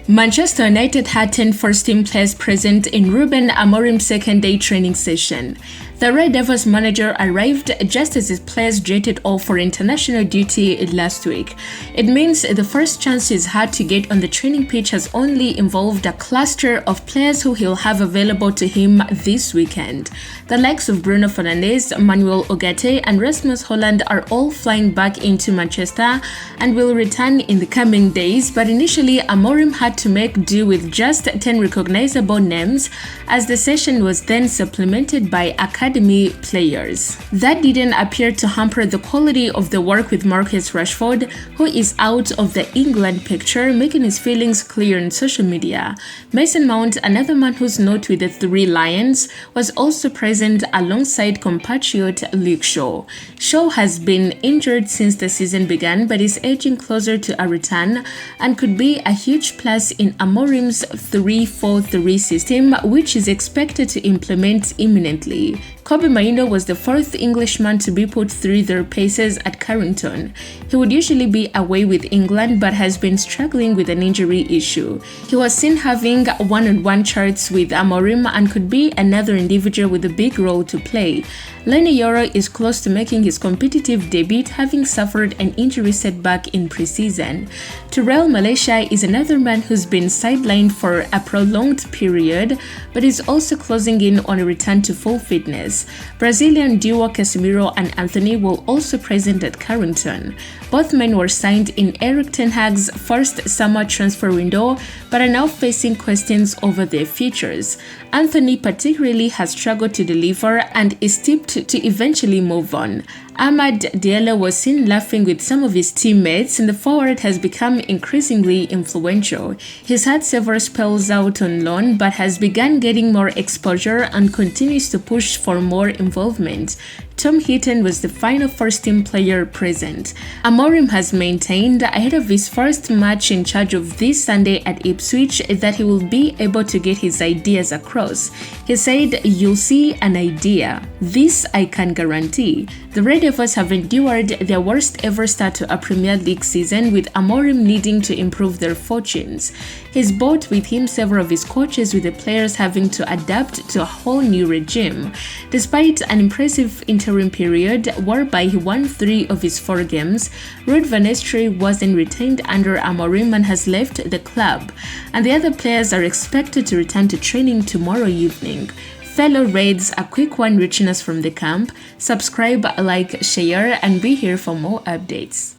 Manchester United had 10 first-team players present in Ruben Amorim's second-day training session. The Red Devils manager arrived just as his players jetted off for international duty last week. It means the first chance he's had to get on the training pitch has only involved a cluster of players who he'll have available to him this weekend. The likes of Bruno Fernandes, Manuel Ugarte and Rasmus Holland are all flying back into Manchester and will return in the coming days, but initially Amorim had to make do with just 10 recognizable names as the session was then supplemented by academy players. That didn't appear to hamper the quality of the work with Marcus Rashford, who is out of the England picture, making his feelings clear on social media. Mason Mount, another man who's not with the Three Lions, was also present alongside compatriot Luke Shaw. Shaw has been injured since the season began but is edging closer to a return and could be a huge plus in Amorim's 3-4-3 system, which is expected to implement imminently. Kobbie Maino was the fourth Englishman to be put through their paces at Carrington. He would usually be away with England but has been struggling with an injury issue. He was seen having one-on-one chats with Amorim and could be another individual with a big role to play. Leny Yoro is close to making his competitive debut, having suffered an injury setback in pre-season. Terrell Malaysia is another man who's been sidelined for a prolonged period but is also closing in on a return to full fitness. Brazilian duo Casemiro and Anthony were also present at Carrington. Both men were signed in Erik ten Hag's first summer transfer window but are now facing questions over their futures. Anthony particularly has struggled to deliver and is tipped to eventually move on. Amad Diallo was seen laughing with some of his teammates, and the forward has become increasingly influential. He's had several spells out on loan but has begun getting more exposure and continues to push for more involvement. Tom Heaton was the final first-team player present. Amorim has maintained ahead of his first match in charge of this Sunday at Ipswich that he will be able to get his ideas across. He said, "You'll see an idea. This I can guarantee." The Red Devils have endured their worst ever start to a Premier League season, with Amorim needing to improve their fortunes. He's brought with him several of his coaches, with the players having to adapt to a whole new regime. Despite an impressive interim period whereby he won 3 of his 4 games, Ruud van Nistelrooy wasn't retained under Amorim and has left the club, and the other players are expected to return to training tomorrow evening. Fellow Reds, a quick one reaching us from the camp. Subscribe, like, share, and be here for more updates.